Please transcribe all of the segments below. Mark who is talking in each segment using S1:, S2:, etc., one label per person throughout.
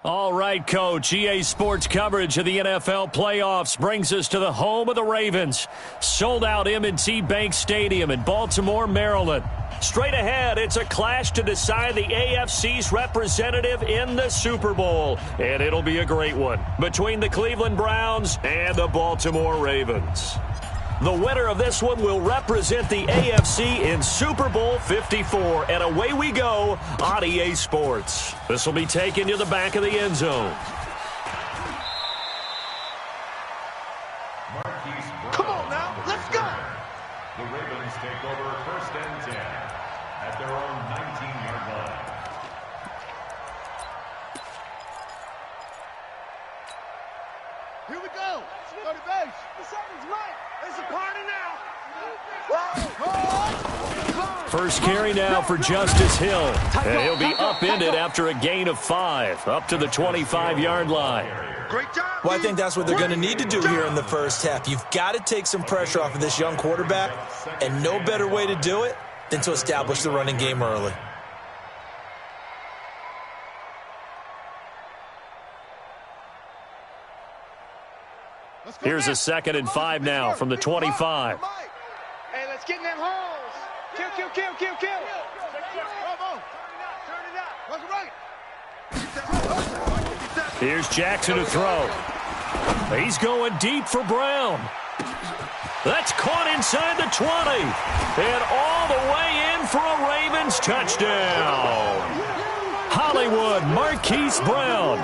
S1: All right, Coach. EA Sports coverage of the NFL playoffs brings us to the home of the Ravens. Sold out M&T Bank Stadium in Baltimore, Maryland. Straight ahead, it's a clash to decide the AFC's representative in the Super Bowl. And it'll be a great one between the Cleveland Browns and the Baltimore Ravens. The winner of this one will represent the AFC in Super Bowl 54. And away we go on EA Sports. This will be taken to the back of the end zone.
S2: Come on now, let's go.
S3: The Ravens take over 1st and 10 at their own 19-yard line.
S2: Here we go. Go to base. The second's right. It's a party now.
S1: First carry now for Justice Hill. And he'll be upended after a gain of 5, up to the 25-yard line.
S2: Great job.
S4: Well, I think that's what they're going to need to do here in the first half. You've got to take some pressure off of this young quarterback, and no better way to do it than to establish the running game early.
S1: Here's a 2nd and 5 now from the 25.
S2: Hey, let's get in them holes. Kill, kill, kill, kill, kill.
S1: Here's Jackson to throw. He's going deep for Brown. That's caught inside the 20. And all the way in for a Ravens touchdown. Hollywood Marquise Brown,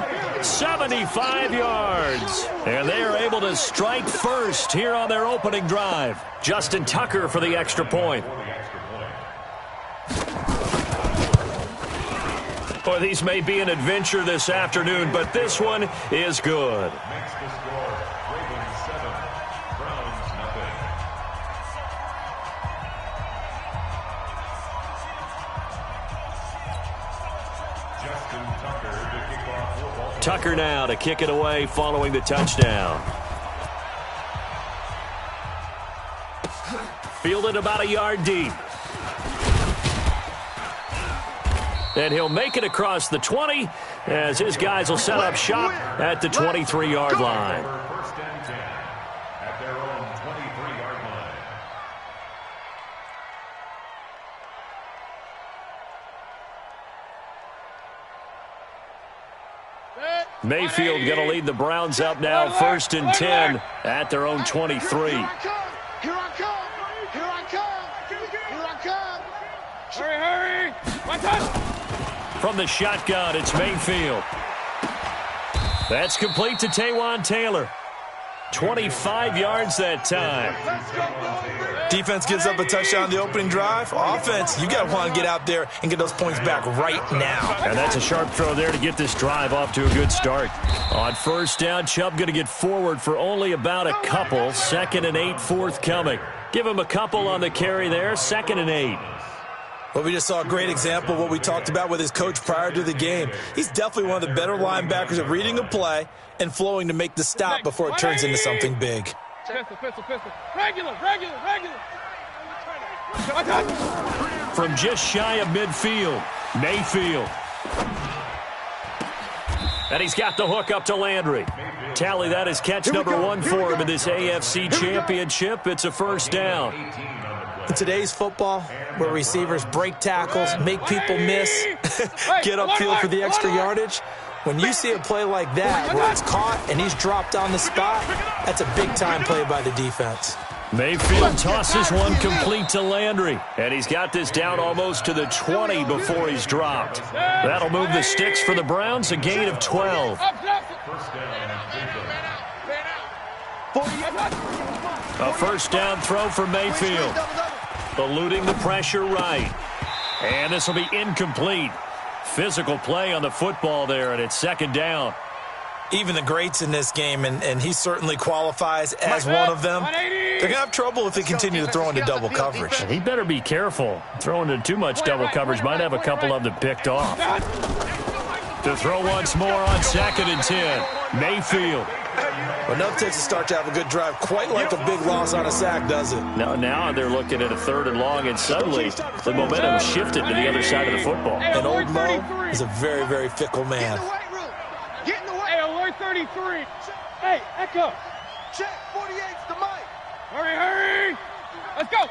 S1: 75 yards. And they are able to strike first here on their opening drive. Justin Tucker for the extra point. Boy, these may be an adventure this afternoon, but this one is good.
S3: Makes the score Ravens 7, Browns nothing. Justin Tucker to kick off for Baltimore.
S1: Tucker now to kick it away following the touchdown. Fielded about a yard deep. And he'll make it across the 20 as his guys will set up shop at the 23-yard line.
S3: 1st and 10 at their own 23-yard line.
S1: Mayfield going to lead the Browns up now, 1st and 10 at their own 23.
S2: Here I come. Here I come. Here I come. Hurry, hurry. One touch.
S1: From the shotgun, it's Mayfield. That's complete to Taywan Taylor. 25 yards that time.
S4: Defense gives up a touchdown on the opening drive. Offense, you got to want to get out there and get those points back right now.
S1: And that's a sharp throw there to get this drive off to a good start. On 1st down, Chubb going to get forward for only about a couple. 2nd and 8 forthcoming. Give him a couple on the carry there. 2nd and 8.
S4: Well, we just saw a great example of what we talked about with his coach prior to the game. He's definitely one of the better linebackers at reading a play and flowing to make the stop before it turns into something big.
S2: Pistol. Regular.
S1: From just shy of midfield, Mayfield. And he's got the hook up to Landry. Tally that is catch number 1 for him in this AFC Championship. It's a 1st down.
S4: In today's football, where receivers break tackles, make people miss, get upfield for the extra yardage, when you see a play like that where it's caught and he's dropped on the spot, that's a big-time play by the defense.
S1: Mayfield tosses one complete to Landry. And he's got this down almost to the 20 before he's dropped. That'll move the sticks for the Browns, a gain of 12. A 1st down throw for Mayfield. Eluding the pressure right. And this will be incomplete. Physical play on the football there, and it's 2nd down.
S4: Even the greats in this game, and he certainly qualifies as one of them, they're going to have trouble if they continue to throw into double coverage.
S1: He better be careful. Throwing into too much double coverage might have a couple of them picked off. To throw once more on 2nd and 10. Mayfield.
S4: But enough takes a start to have a good drive, quite like a big loss on a sack, does it?
S1: Now they're looking at a 3rd and long, and suddenly the momentum shifted to the other side of the football.
S4: And old Mo is a very, very fickle man.
S2: 33. Hey, Echo. Check. 48's the mic. Hurry. Let's go.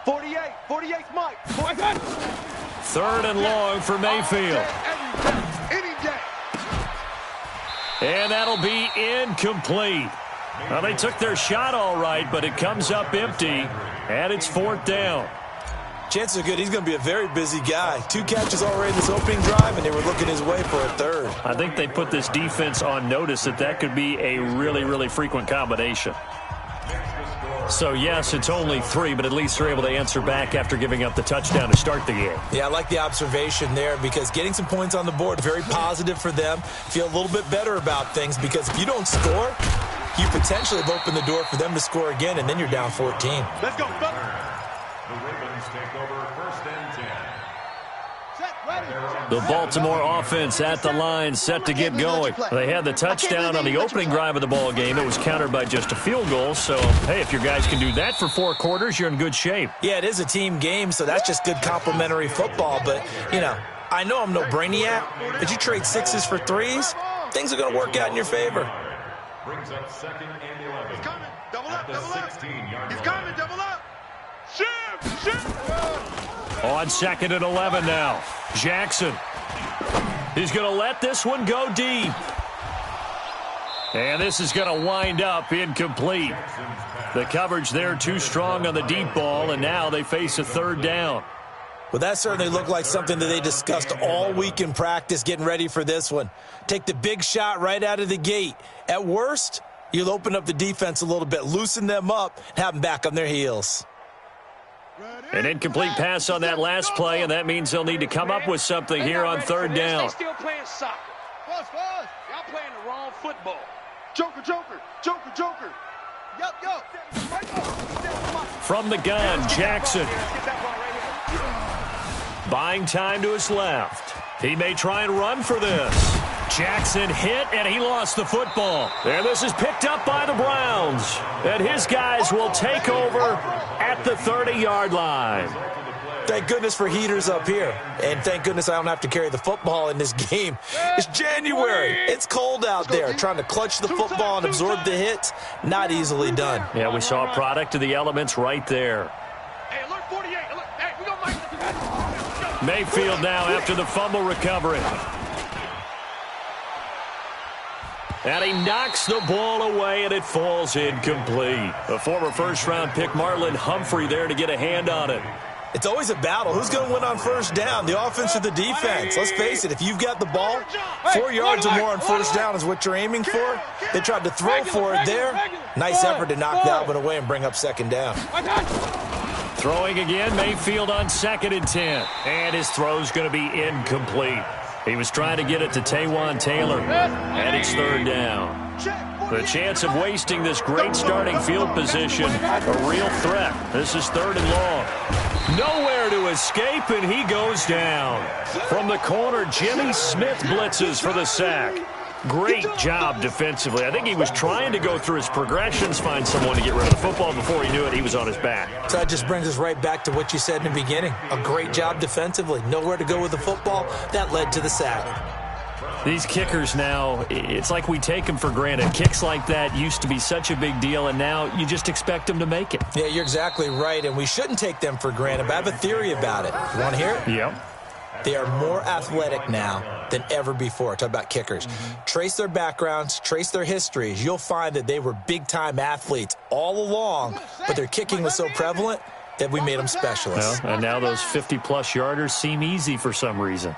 S2: 48's Mike.
S1: 3rd and long for Mayfield.
S2: Any day.
S1: And that'll be incomplete. Well, they took their shot all right, but it comes up empty, and it's 4th down.
S4: Chances are good he's going to be a very busy guy. 2 catches already in this opening drive, and they were looking his way for a 3rd.
S1: I think they put this defense on notice that could be a really, really frequent combination. So, yes, it's only 3, but at least they're able to answer back after giving up the touchdown to start the game.
S4: Yeah, I like the observation there because getting some points on the board, very positive for them. Feel a little bit better about things because if you don't score, you potentially have opened the door for them to score again, and then you're down 14.
S2: Let's go.
S3: The Ravens take over 1st and 10.
S1: The Baltimore offense at the line, set to get going. They had the touchdown on the opening drive of the ball game. It was countered by just a field goal. So, hey, if your guys can do that for 4 quarters, you're in good shape.
S4: Yeah, it is a team game, so that's just good complimentary football. But, you know, I know I'm no brainiac, but you trade 6s for 3s, things are going to work out in your favor.
S3: Brings up 2nd and 11.
S2: He's coming. Double up.
S3: At the 16-yard
S2: He's
S3: line.
S2: coming. Double up. Shift.
S1: On 2nd and 11 now. Jackson. He's going to let this one go deep. And this is going to wind up incomplete. The coverage there too strong on the deep ball, and now they face a 3rd down.
S4: Well, that certainly looked like something that they discussed all week in practice getting ready for this one. Take the big shot right out of the gate. At worst, you'll open up the defense a little bit, loosen them up, and have them back on their heels.
S1: An incomplete pass on that last play, and that means they'll need to come up with something here on 3rd down.
S2: They still playing soccer. Y'all playing the wrong football. Joker. Yup.
S1: From the gun, Jackson. Buying time to his left. He may try and run for this. Jackson hit, and he lost the football. And this is picked up by the Browns. And his guys will take over at the 30-yard line.
S4: Thank goodness for heaters up here. And thank goodness I don't have to carry the football in this game. It's January. It's cold out there. Trying to clutch the football and absorb the hits, not easily done.
S1: Yeah, we saw a product of the elements right there.
S2: Hey, alert 48. Alert. Hey, we gonna make
S1: Mayfield now after the fumble recovery. And he knocks the ball away, and it falls incomplete. The former first-round pick, Marlon Humphrey, there to get a hand on it.
S4: It's always a battle. Who's going to win on 1st down, the offense or the defense? Let's face it, if you've got the ball, 4 yards or more on 1st down is what you're aiming for. They tried to throw for it there. Nice effort to knock that one away and bring up 2nd down.
S1: Throwing again, Mayfield on 2nd and 10. And his throw's going to be incomplete. He was trying to get it to Taywan Taylor, and it's 3rd down. The chance of wasting this great starting field position, a real threat. This is 3rd and long. Nowhere to escape, and he goes down. From the corner, Jimmy Smith blitzes for the sack. Great job defensively. I think he was trying to go through his progressions, find someone to get rid of the football. Before he knew it, he was on his back.
S4: So that just brings us right back to what you said in the beginning. A great job defensively. Nowhere to go with the football. That led to the sack.
S1: These kickers now, it's like we take them for granted. Kicks like that used to be such a big deal, and now you just expect them to make it.
S4: Yeah, you're exactly right, and we shouldn't take them for granted. But I have a theory about it. You want to hear it?
S1: Yep.
S4: They are more athletic now than ever before. Talk about kickers. Trace their backgrounds, trace their histories. You'll find that they were big-time athletes all along, but their kicking was so prevalent that we made them specialists.
S1: Well, and now those 50-plus yarders seem easy for some reason.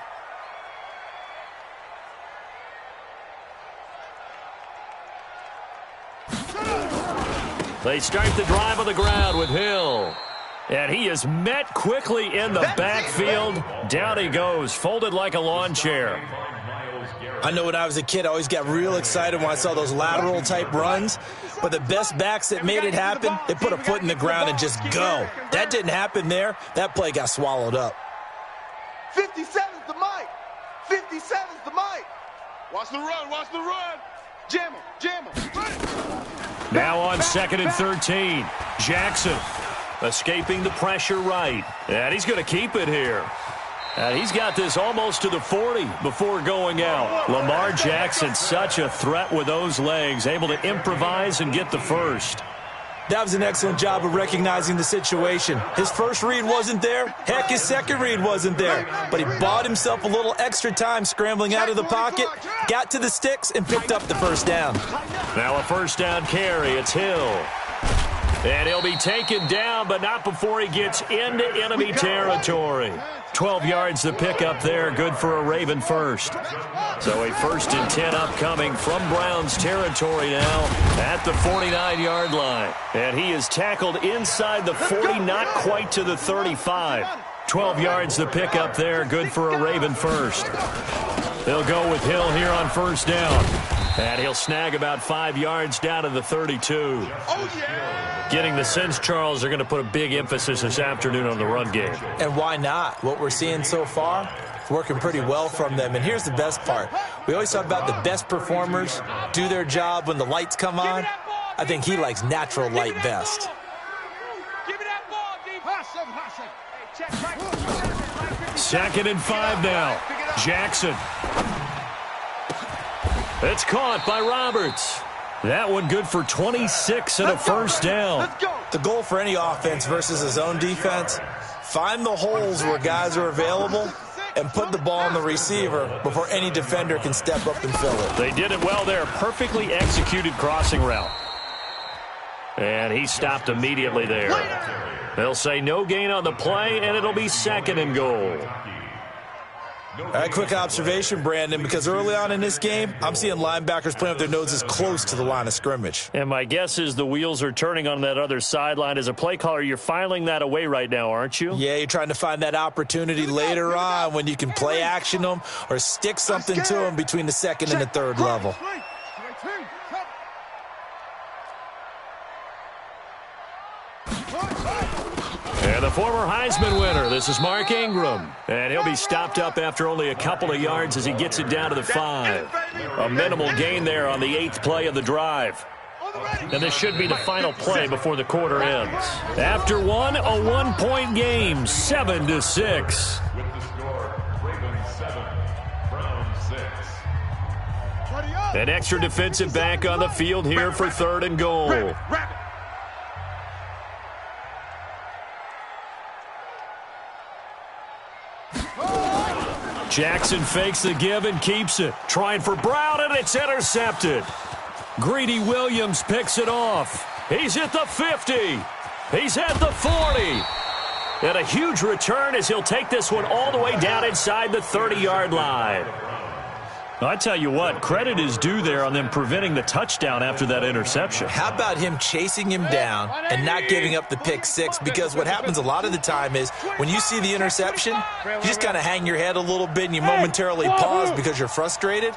S1: They start the drive on the ground with Hill. And he is met quickly in the backfield. Down he goes, folded like a lawn chair.
S4: I know when I was a kid, I always got real excited when I saw those lateral-type runs. But the best backs that made it happen, they put a foot in the ground and just go. That didn't happen there. That play got swallowed up.
S2: 57's the mic. 57's the mic. Watch the run. Jam him.
S1: Now on 2nd and 13. Jackson escaping the pressure right. And he's going to keep it here. And he's got this almost to the 40 before going out. Lamar Jackson, such a threat with those legs, able to improvise and get the first.
S4: That was an excellent job of recognizing the situation. His first read wasn't there. Heck, his second read wasn't there. But he bought himself a little extra time scrambling out of the pocket, got to the sticks, and picked up the first down.
S1: Now a first down carry. It's Hill. And he'll be taken down, but not before he gets into enemy territory. 12 yards to pick up there, good for a Raven first. So a 1st and 10 upcoming from Browns territory now at the 49-yard line. And he is tackled inside the 40, not quite to the 35. 12 yards to pick up there, good for a Raven first. They'll go with Hill here on first down. And he'll snag about 5 yards down to the 32. Getting the sense, Charles, they're going to put a big emphasis this afternoon on the run game.
S4: And why not? What we're seeing so far, it's working pretty well from them. And here's the best part. We always talk about the best performers do their job when the lights come on. I think he likes natural light best.
S1: Second and 5 now. Jackson. It's caught by Roberts. That one good for 26 and a first down.
S4: The goal for any offense versus his own defense, find the holes where guys are available and put the ball on the receiver before any defender can step up and fill it.
S1: They did it well there. Perfectly executed crossing route. And he stopped immediately there. They'll say no gain on the play, and it'll be 2nd and goal.
S4: All right, quick observation, Brandon, because early on in this game, I'm seeing linebackers playing with their noses close to the line of scrimmage.
S1: And my guess is the wheels are turning on that other sideline. As a play caller, you're filing that away right now, aren't you?
S4: Yeah, you're trying to find that opportunity later on when you can play action them or stick something to them between the 2nd and the 3rd level.
S1: And the former Heisman winner, this is Mark Ingram. And he'll be stopped up after only a couple of yards as he gets it down to the 5. A minimal gain there on the 8th play of the drive. And this should be the final play before the quarter ends. After one, a 1-point game, 7-6.
S3: With the score, Ravens 7, Browns 6.
S1: An extra defensive back on the field here for 3rd and goal. Jackson fakes the give and keeps it. Trying for Brown, and it's intercepted. Greedy Williams picks it off. He's at the 50. He's at the 40. And a huge return as he'll take this one all the way down inside the 30-yard line. I tell you what, credit is due there on them preventing the touchdown after that interception.
S4: How about him chasing him down and not giving up the pick 6? Because what happens a lot of the time is when you see the interception, you just kind of hang your head a little bit and you momentarily pause because you're frustrated.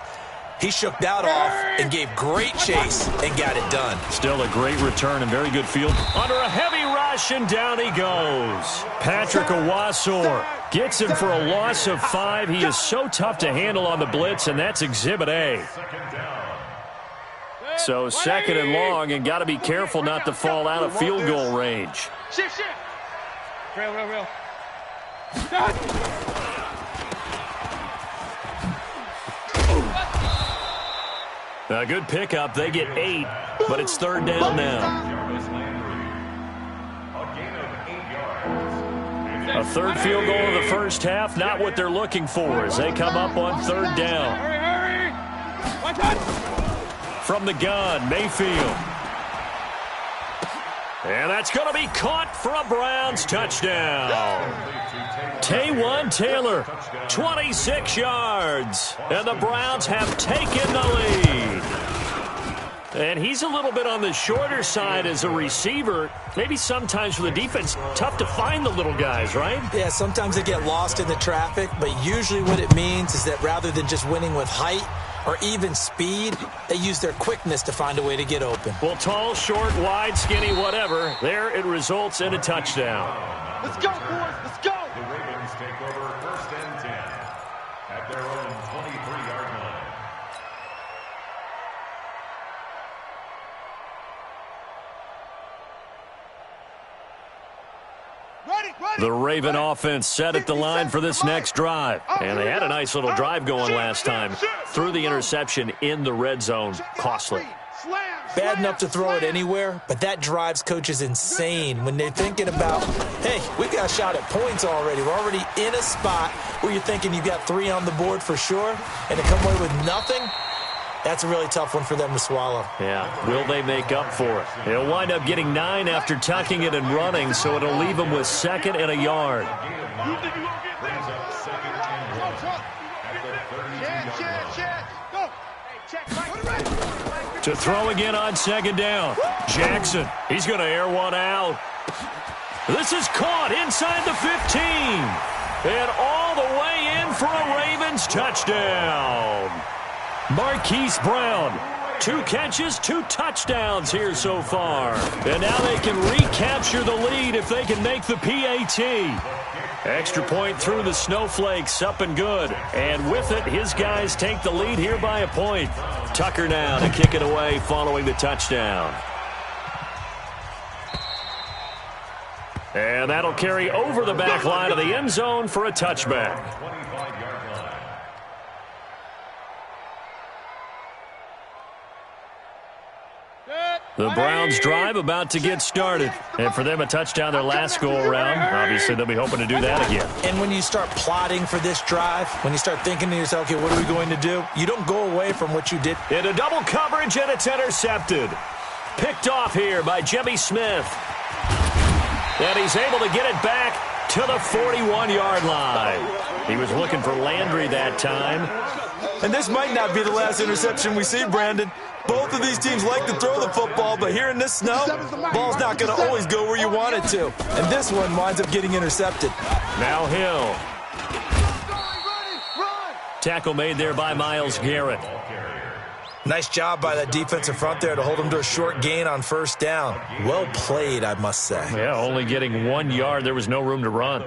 S4: He shook that off and gave great chase and got it done.
S1: Still a great return and very good field. Under a heavy rush, and down he goes. Patrick Owasor gets him for a loss of 5. He is so tough to handle on the blitz, and that's Exhibit A. So 2nd and long, and got to be careful not to fall out of field goal range.
S2: Shift. Real.
S1: A good pickup. They get 8, but it's 3rd down now. A 3rd field goal of the first half, not what they're looking for as they come up on 3rd down. From the gun, Mayfield. And that's going to be caught for a Browns touchdown. Taywan Taylor, 26 yards. And the Browns have taken the lead. And he's a little bit on the shorter side as a receiver. Maybe sometimes for the defense, tough to find the little guys, right?
S4: Yeah, sometimes they get lost in the traffic, but usually what it means is that rather than just winning with height or even speed, they use their quickness to find a way to get open.
S1: Well, tall, short, wide, skinny, whatever, there it results in a touchdown.
S2: Let's go, boys. Let's go.
S3: The Ravens take over 1st and 10 at their own 23-yard line.
S2: Ready.
S1: The Raven offense set at the line for this next drive. And they had a nice little drive going last time. Threw the interception in the red zone. Costly.
S4: Bad enough to throw it anywhere, but that drives coaches insane when they're thinking about, hey, we've got a shot at points already. We're already in a spot where you're thinking you've got 3 on the board for sure, and to come away with nothing, that's a really tough one for them to swallow.
S1: Yeah, will they make up for it? They'll wind up getting 9 after tucking it and running, so it'll leave them with 2nd and a yard. To throw again on 2nd down. Jackson, he's going to air one out. This is caught inside the 15. And all the way in for a Ravens touchdown. Marquise Brown, 2 catches, 2 touchdowns here so far. And now they can recapture the lead if they can make the PAT. Extra point through the snowflakes, up and good. And with it, his guys take the lead here by a point. Tucker now to kick it away following the touchdown. And that'll carry over the back line of the end zone for a touchback. The Browns drive about to get started. And for them, a touchdown their last go-around. Obviously, they'll be hoping to do that again.
S4: And when you start plotting for this drive, when you start thinking to yourself, okay, what are we going to do? You don't go away from what you did.
S1: Into double coverage, and it's intercepted. Picked off here by Jimmy Smith. And he's able to get it back to the 41-yard line. He was looking for Landry that time.
S4: And this might not be the last interception we see, Brandon. Both of these teams like to throw the football, but here in this snow, ball's not going to always go where you want it to. And this one winds up getting intercepted.
S1: Now Hill. Tackle made there by Myles Garrett.
S4: Nice job by that defensive front there to hold him to a short gain on 1st down. Well played, I must say.
S1: Yeah, only getting 1 yard. There was no room to run.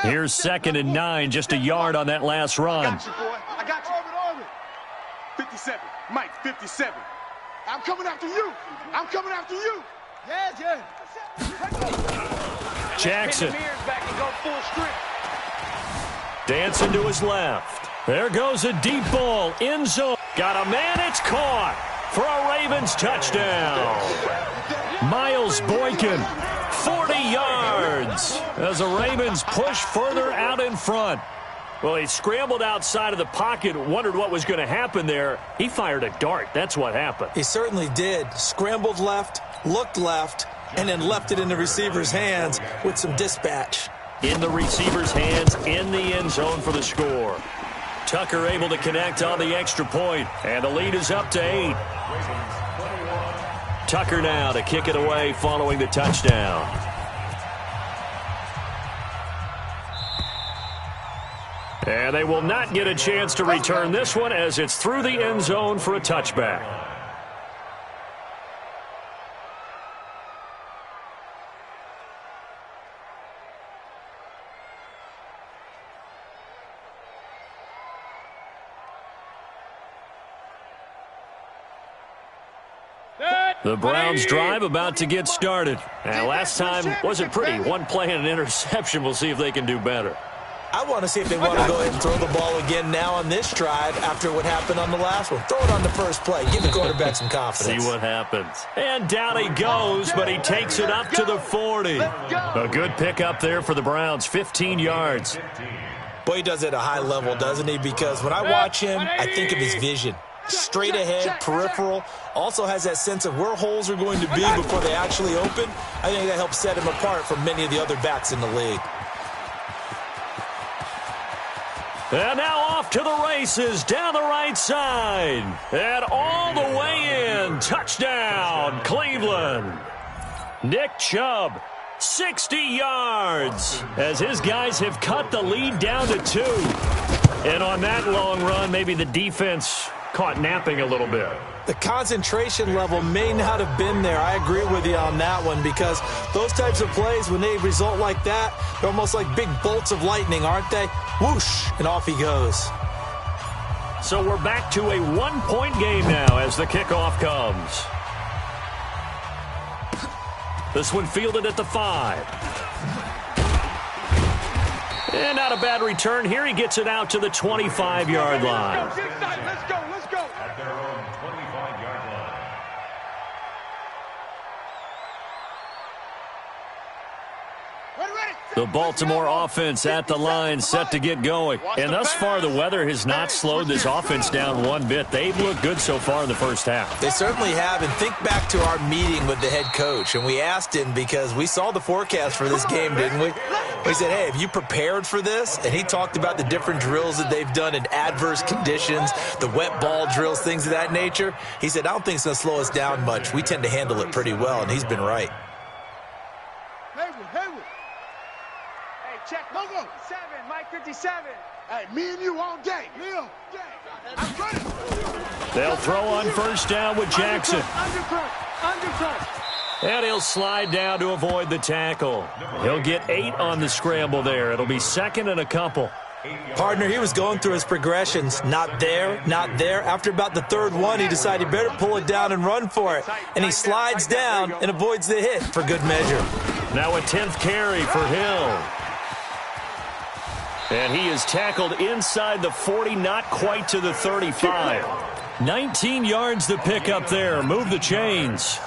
S1: Here's 2nd and 9, just a yard on that last run.
S2: I got you, boy. I got you. 57. Mike, 57. I'm coming after you. I'm coming after you. Yeah.
S1: Jackson. Dancing to his left. There goes a deep ball. End zone. Got a man. It's caught for a Ravens touchdown. Miles Boykin. 40 yards as the Ravens push further out in front. Well, he scrambled outside of the pocket, wondered what was going to happen there. He fired a dart. That's what happened.
S4: He certainly did. Scrambled left, looked left, and then left it in the receiver's hands with some dispatch.
S1: In the receiver's hands, in the end zone for the score. Tucker able to connect on the extra point, and the lead is up to 8. Tucker now to kick it away following the touchdown. And they will not get a chance to return this one as it's through the end zone for a touchback. The Browns drive about to get started. And last time wasn't pretty. 1 play and an interception. We'll see if they can do better.
S4: I want to see if they want to go ahead and throw the ball again now on this drive after what happened on the last one. Throw it on the first play. Give the quarterback some confidence.
S1: See what happens. And down he goes, but he takes it up to the 40. A good pickup there for the Browns. 15 yards.
S4: Boy, he does it at a high level, doesn't he? Because when I watch him, I think of his vision. Straight ahead, peripheral. Also has that sense of where holes are going to be before they actually open. I think that helps set him apart from many of the other backs in the league.
S1: And now off to the races down the right side. And all the way in. Touchdown, Cleveland. Nick Chubb, 60 yards, as his guys have cut the lead down to 2. And on that long run, maybe the defense caught napping a little bit.
S4: The concentration level may not have been there. I agree with you on that one because those types of plays, when they result like that, they're almost like big bolts of lightning, aren't they? Whoosh, and off he goes.
S1: So we're back to a 1-point game now as the kickoff comes. This one fielded at the 5. And not a bad return here. He gets it out to the 25-yard line.
S2: Let's go.
S3: At their own 25-yard line.
S1: The Baltimore offense at the line, set to get going. And thus far, the weather has not slowed this offense down one bit. They've looked good so far in the first half.
S4: They certainly have. And think back to our meeting with the head coach. And we asked him because we saw the forecast for this game, didn't we? We said, hey, have you prepared for this? And he talked about the different drills that they've done in adverse conditions, the wet ball drills, things of that nature. He said, I don't think it's going to slow us down much. We tend to handle it pretty well, and he's been right.
S2: Haywood. Hey, check. Logo. 7, Mike 57. Hey, me and you all day. I'm running.
S1: They'll throw on first down with Jackson.
S2: Undercut.
S1: And he'll slide down to avoid the tackle. He'll get 8 on the scramble there. It'll be second and a couple.
S4: Partner, he was going through his progressions. Not there. After about the third one, he decided he better pull it down and run for it. And he slides down and avoids the hit for good measure.
S1: Now a 10th carry for Hill. And he is tackled inside the 40, not quite to the 35. 19 yards to pick up there. Move the chains.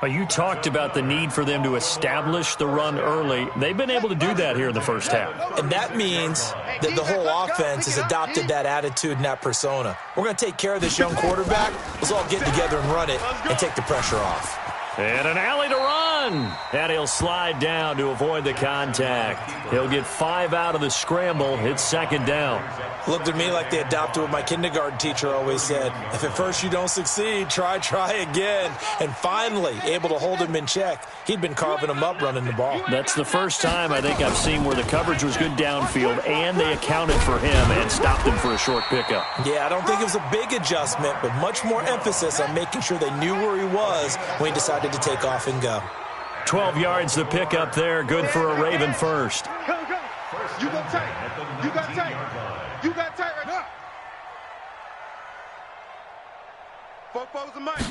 S1: You talked about the need for them to establish the run early. They've been able to do that here in the first half.
S4: And that means that the whole offense has adopted that attitude and that persona. We're going to take care of this young quarterback. Let's all get together and run it and take the pressure off.
S1: And an alley to run. And he'll slide down to avoid the contact. He'll get 5 out of the scramble. It's second down.
S4: Looked at me like they adopted what my kindergarten teacher always said. If at first you don't succeed, try again. And finally, able to hold him in check. He'd been carving him up running the ball.
S1: That's the first time I think I've seen where the coverage was good downfield and they accounted for him and stopped him for a short pickup.
S4: Yeah, I don't think it was a big adjustment, but much more emphasis on making sure they knew where he was when he decided to take off and go.
S1: 12 yards to pick up there. Good for a Raven first.
S2: Go. You go tight. You got tight right now. Fofo's a Mike.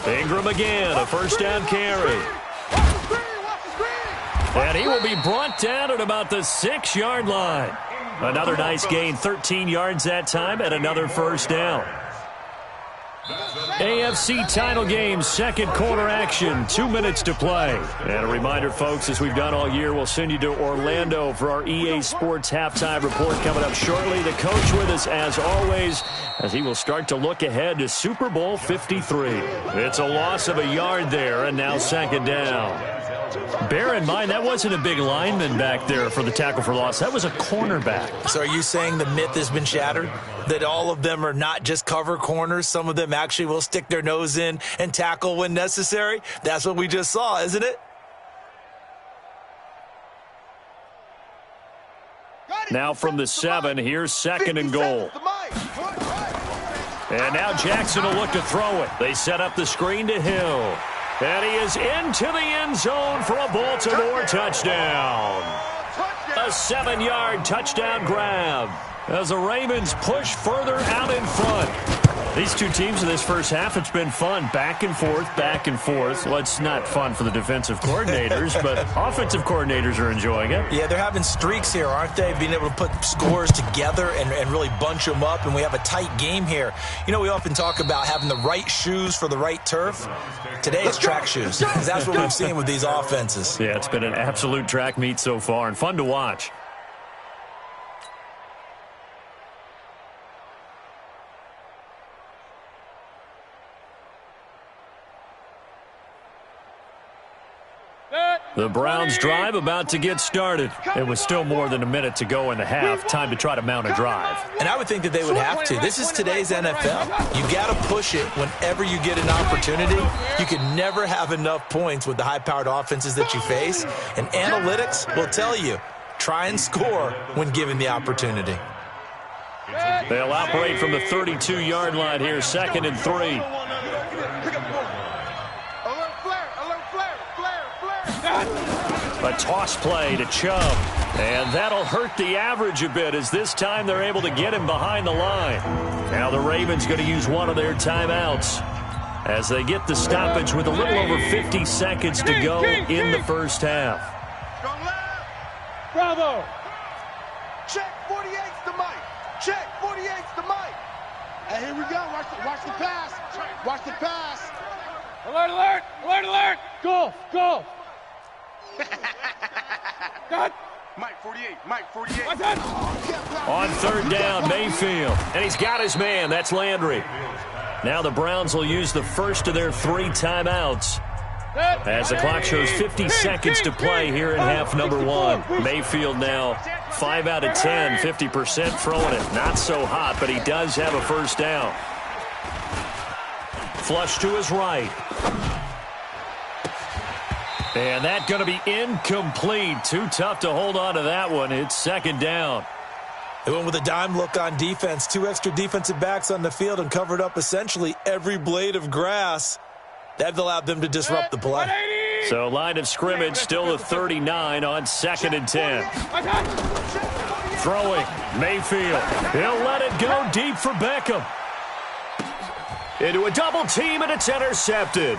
S1: Ingram again, a first down carry.
S2: Watch the screen.
S1: And he will be brought down at about the 6-yard line. Another nice gain, 13 yards that time, and another first down. AFC title game, second quarter action, 2 minutes to play. And a reminder, folks, as we've done all year, we'll send you to Orlando for our EA Sports halftime report coming up shortly. The coach with us, as always, as he will start to look ahead to Super Bowl 53. It's a loss of a yard there, and now second down. Bear in mind, that wasn't a big lineman back there for the tackle for loss. That was a cornerback.
S4: So are you saying the myth has been shattered? That all of them are not just cover corners? Some of them actually will stick their nose in and tackle when necessary? That's what we just saw, isn't it?
S1: Now from the 7, here's second and goal. And now Jackson will look to throw it. They set up the screen to Hill. And he is into the end zone for a Baltimore touchdown. A 7-yard touchdown grab as the Ravens push further out in front. These two teams in this first half, it's been fun. Back and forth. Well, it's not fun for the defensive coordinators, but offensive coordinators are enjoying it.
S4: Yeah, they're having streaks here, aren't they? Being able to put scores together and really bunch them up, and we have a tight game here. You know, we often talk about having the right shoes for the right turf. Today it's track shoes. That's what we've seen with these offenses.
S1: Yeah, it's been an absolute track meet so far and fun to watch. The Browns drive about to get started. It was still more than a minute to go in the half. Time to try to mount a drive.
S4: And I would think that they would have to. This is today's NFL. You got to push it whenever you get an opportunity. You can never have enough points with the high-powered offenses that you face. And analytics will tell you, try and score when given the opportunity.
S1: They'll operate from the 32-yard line here, second and 3. A toss play to Chubb, and that'll hurt the average a bit as this time they're able to get him behind the line. Now the Ravens going to use one of their timeouts. as they get the stoppage with a little over 50 seconds to go in the first half.
S2: Bravo. Check 48's the mic. Check 48's the mic. And here we go. Watch the pass. Watch the pass.
S5: Alert, alert, alert, alert. Golf, golf. Got.
S2: Mike 48, Mike 48.
S1: On third down, Mayfield. And he's got his man. That's Landry. Now the Browns will use the first of their 3 timeouts as the clock shows 50 seconds to play here in half number 1. Mayfield now 5 out of 10, 50% throwing it. Not so hot, but he does have a first down. Flush to his right. And that's going to be incomplete. Too tough to hold on to that one. It's second down.
S4: They went with a dime look on defense. 2 extra defensive backs on the field and covered up essentially every blade of grass. That allowed them to disrupt the play.
S1: So line of scrimmage still at 39 on 2nd and 10. Throwing, Mayfield. He'll let it go deep for Beckham. Into a double team, and it's intercepted.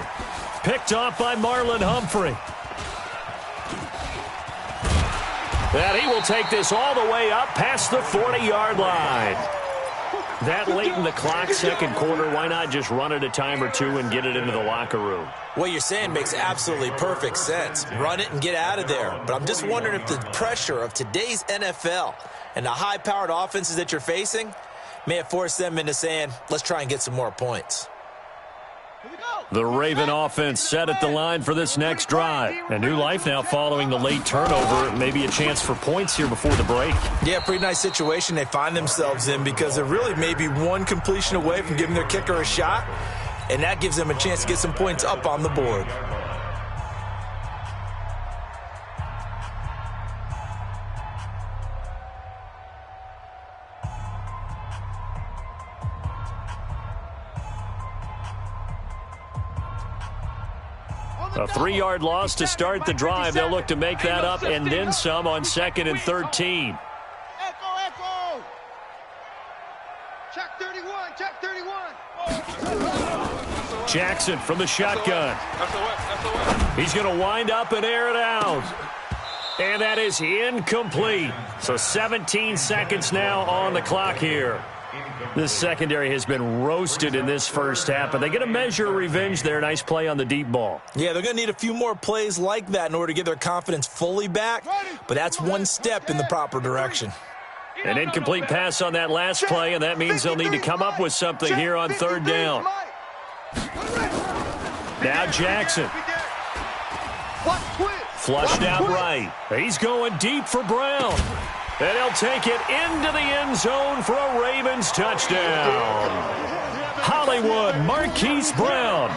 S1: Picked off by Marlon Humphrey. And he will take this all the way up past the 40-yard line. That late in the clock, second quarter, why not just run it a time or two and get it into the locker room?
S4: What you're saying makes absolutely perfect sense. Run it and get out of there. But I'm just wondering if the pressure of today's NFL and the high-powered offenses that you're facing may have forced them into saying, let's try and get some more points.
S1: The Raven offense set at the line for this next drive. A new life now following the late turnover. Maybe a chance for points here before the break.
S4: Yeah, pretty nice situation they find themselves in because they're really maybe one completion away from giving their kicker a shot, and that gives them a chance to get some points up on the board.
S1: A 3-yard loss to start the drive. They'll look to make that up and then some on 2nd and 13.
S2: Echo. Check 31, check 31.
S1: Jackson from the shotgun. He's going to wind up and air it out. And that is incomplete. So 17 seconds now on the clock here. This secondary has been roasted in this first half, but they get a measure of revenge there. Nice play on the deep ball.
S4: Yeah, they're going to need a few more plays like that in order to get their confidence fully back, but that's one step in the proper direction.
S1: An incomplete pass on that last play, and that means they'll need to come up with something here on third down. Now Jackson. Flushed out right. He's going deep for Brown. And he'll take it into the end zone for a Ravens touchdown. Hollywood Marquise Brown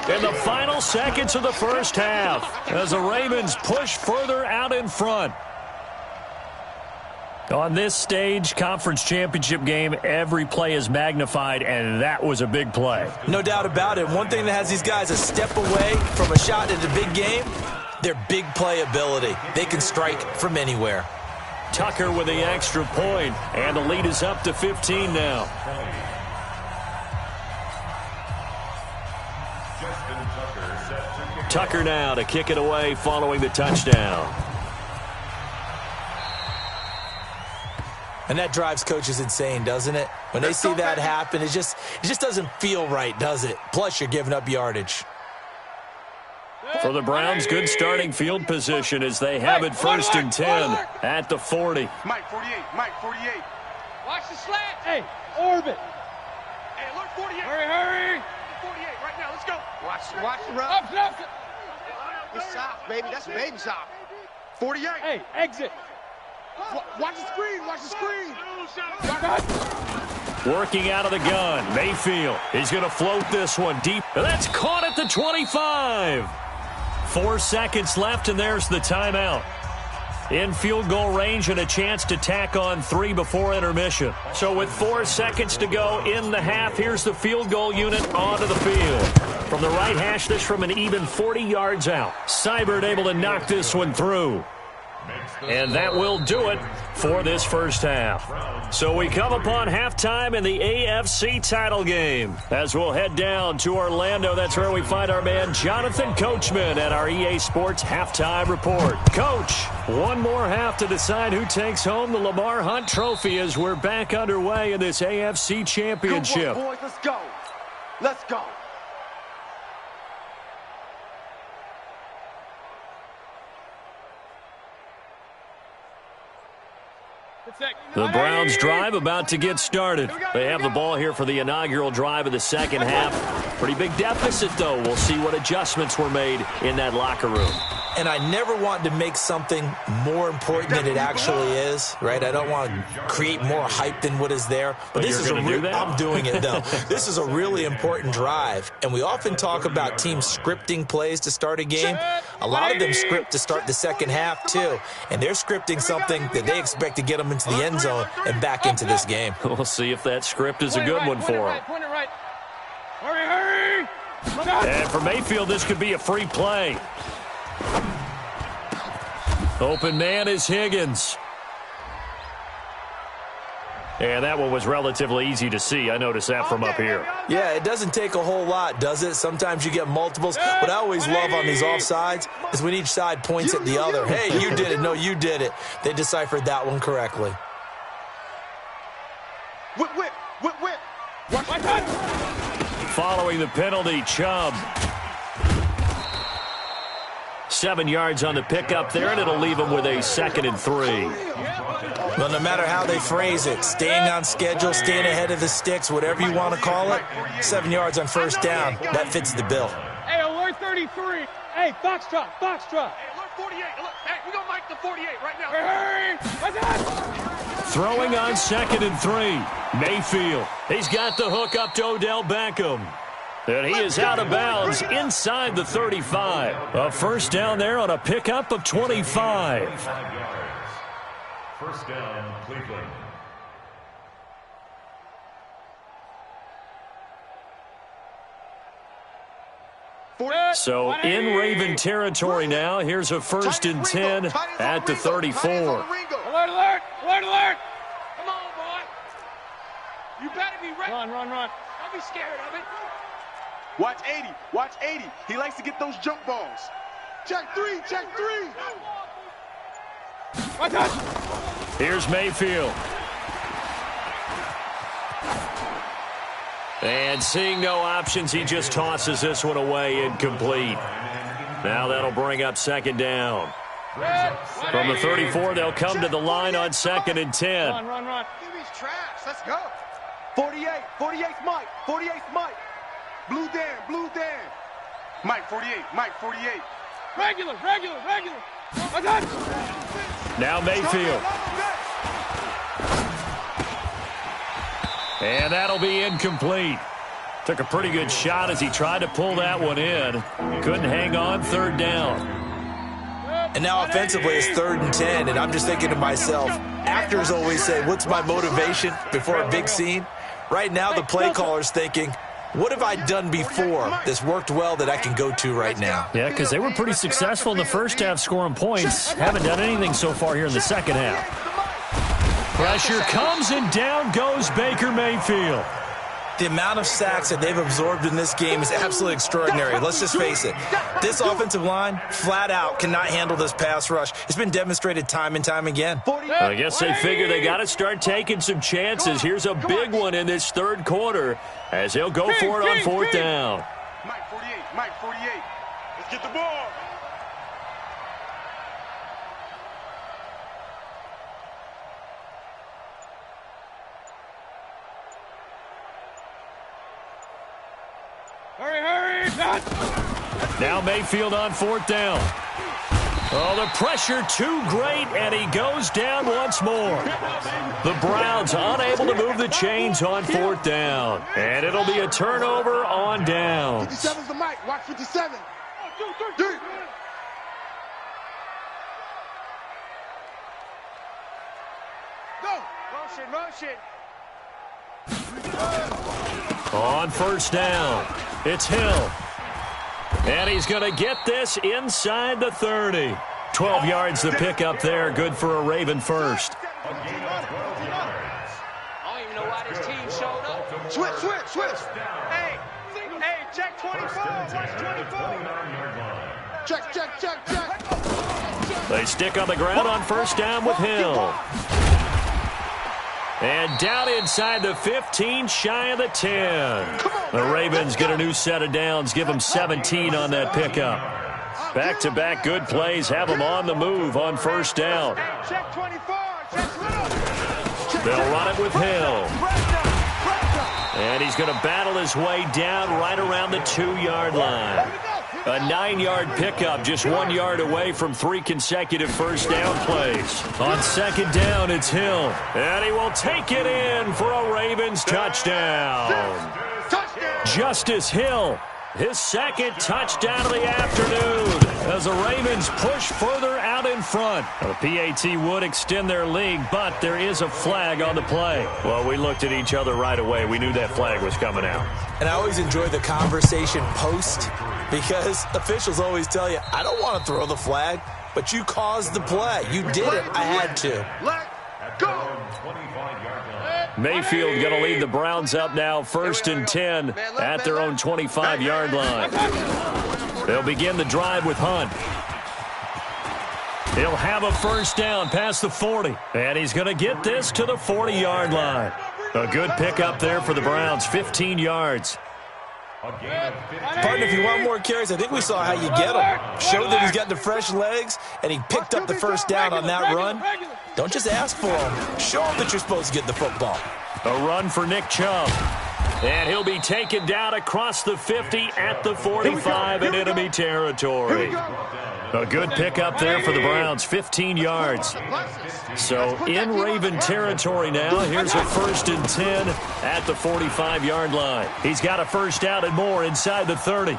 S1: in the final seconds of the first half as the Ravens push further out in front. On this stage, conference championship game, every play is magnified, and that was a big play.
S4: No doubt about it. One thing that has these guys a step away from a shot at a big game, their big play ability. They can strike from anywhere.
S1: Tucker with the extra point, and the lead is up to 15 now. Tucker now to kick it away following the touchdown.
S4: And that drives coaches insane, doesn't it? When they see that happen, it just doesn't feel right, does it? Plus, you're giving up yardage.
S1: For the Browns, good starting field position as they have it 1st and 10 at the 40.
S2: Mike 48, Mike 48.
S5: Watch the slant. Hey, orbit.
S2: Hey, alert 48.
S5: Hurry.
S2: 48 right now, let's go. Watch the run.
S5: Up.
S2: It's soft, baby. That's baby soft. 48.
S5: Hey, exit.
S2: Watch the screen. Watch the screen.
S1: Working out of the gun, Mayfield. He's going to float this one deep. That's caught at the 25. 4 seconds left, and there's the timeout. In field goal range and a chance to tack on 3 before intermission. So with 4 seconds to go in the half, here's the field goal unit onto the field. From the right hash, this from an even 40 yards out. Seibert able to knock this one through. And that will do it for this first half. So we come upon halftime in the AFC title game. As we'll head down to Orlando, that's where we find our man Jonathan Coachman at our EA Sports Halftime Report. Coach, one more half to decide who takes home the Lamar Hunt Trophy as we're back underway in this AFC Championship.
S2: Good work, boys. Let's go. Let's go.
S1: The Browns drive about to get started. They have the ball here for the inaugural drive of the second half. Pretty big deficit, though. We'll see what adjustments were made in that locker room.
S4: And I never want to make something more important than it actually is, right? I don't want to create more hype than what is there. But this is I'm doing it, though. This is a really important drive. And we often talk about teams scripting plays to start a game. A lot of them script to start the second half, too. And they're scripting something that they expect to get them into the end zone and back into this game.
S1: We'll see if that script is a good one for them.
S5: Hurry!
S1: And for Mayfield, this could be a free play. Open man is Higgins. And that one was relatively easy to see. I noticed that from up here.
S4: Yeah, it doesn't take a whole lot, does it? Sometimes you get multiples. What I always love on these offsides is when each side points at the other. Hey, you did it. No, you did it. They deciphered that one correctly.
S2: Whip, whip, whip, whip. Watch that.
S1: Following the penalty, Chubb. 7 yards on the pickup there, and it'll leave him with a 2nd and 3.
S4: Well, no matter how they phrase it, staying on schedule, staying ahead of the sticks, whatever you want to call it, 7 yards on first down, that fits the bill.
S5: Hey, alert 33. Hey, box drop.
S2: Hey, alert 48. Hey, we're going to mic the 48 right now.
S5: Hurry!
S1: Throwing on 2nd and 3. Mayfield. He's got the hook up to Odell Beckham. And he is out of bounds inside the 35. A first down there on a pickup of 25.
S3: First down, Cleveland.
S1: So in Raven territory now. Here's a 1st and 10 at the 34.
S5: Alert! Come on, boy.
S2: You better be ready.
S5: Run.
S2: Don't be scared of it. Watch 80. Watch 80. He likes to get those jump balls. Check 3.
S5: Watch out!
S1: Here's Mayfield. And seeing no options, he just tosses this one away, incomplete. Now that'll bring up 2nd down. From the 34, they'll come to the line on 2nd and 10.
S5: Run.
S2: QB's trash. Let's go. 48. 48's Mike. 48's Mike. Blue Dan. Mike 48.
S5: Regular. Watch out!
S1: Now Mayfield. And that'll be incomplete. Took a pretty good shot as he tried to pull that one in. Couldn't hang on, 3rd down.
S4: And now offensively it's 3rd and 10, and I'm just thinking to myself, actors always say, what's my motivation before a big scene? Right now the play caller's thinking, what have I done before that's worked well that I can go to right now?
S1: Yeah, because they were pretty successful in the first half scoring points. Haven't done anything so far here in the second half. Pressure comes and down goes Baker Mayfield.
S4: The amount of sacks that they've absorbed in this game is absolutely extraordinary. Let's just face it. This offensive line, flat out, cannot handle this pass rush. It's been demonstrated time and time again.
S1: I guess they figure they got to start taking some chances. Here's a big one in this 3rd quarter as they'll go for it on 4th down.
S2: Mike 48. Let's get the ball.
S5: Hurry!
S1: Now Mayfield on 4th down. Oh, the pressure too great, and he goes down once more. The Browns unable to move the chains on 4th down. And it'll be a turnover on downs.
S2: 57's the mic. Watch 57. 3. Go. Motion.
S1: On 1st down, it's Hill. And he's going to get this inside the 30. 12 yards the pickup there. Good for a Raven first.
S5: I don't even know why this team showed up.
S2: Switch. Hey, check 24. Watch 24. Check.
S1: They stick on the ground on first down with Hill. And down inside the 15, shy of the 10. The Ravens get a new set of downs, give them 17 on that pickup. Back-to-back good plays, have them on the move on first down.
S2: Check 24.
S1: They'll run it with Hill. And he's going to battle his way down right around the 2-yard line. A 9-yard pickup, just 1 yard away from 3 consecutive first down plays. On second down, it's Hill. And he will take it in for a Ravens touchdown. Justice Hill, his second touchdown of the afternoon as the Ravens push further out in front. The PAT would extend their lead, but there is a flag on the play. Well, we looked at each other right away. We knew that flag was coming out.
S4: And I always enjoy the conversation post because officials always tell you, I don't want to throw the flag, but you caused the play. You did it. I had to.
S2: Let go.
S1: Mayfield going to lead the Browns up now, 1st and 10 at their own 25-yard line. They'll begin the drive with Hunt. He'll have a first down past the 40, and he's going to get this to the 40-yard line. A good pickup there for the Browns, 15 yards.
S4: Partner, if you want more carries, I think we saw how you get them. Showed that he's got the fresh legs, and he picked up the first down on that run. Don't just ask for them. Show them that you're supposed to get the football.
S1: A run for Nick Chubb. And he'll be taken down across the 50 at the 45 in enemy territory. A good pickup there for the Browns, 15 yards. So in Raven territory now, here's a 1st and 10 at the 45-yard line. He's got a first down and more inside the 30.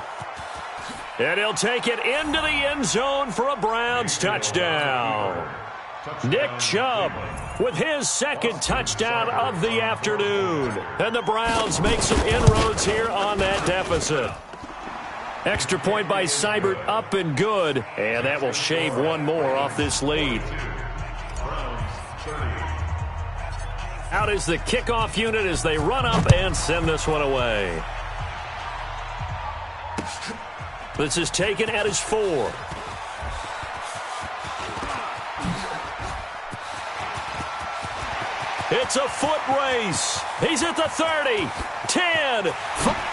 S1: And he'll take it into the end zone for a Browns touchdown. Nick Chubb with his second touchdown of the afternoon. And the Browns make some inroads here on that deficit. Extra point by Seibert up and good. And that will shave one more off this lead. Out is the kickoff unit as they run up and send this one away. This is taken at his 4. It's a foot race. He's at the 30, 10,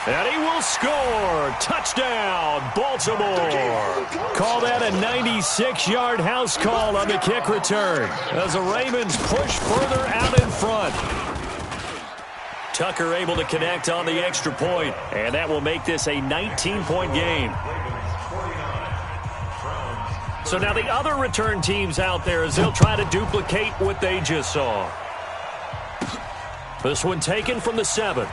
S1: and he will score. Touchdown, Baltimore. Call that a 96-yard house call on the kick return as the Ravens push further out in front. Tucker able to connect on the extra point, and that will make this a 19-point game. So now the other return teams out there as they'll try to duplicate what they just saw. This one taken from the 7.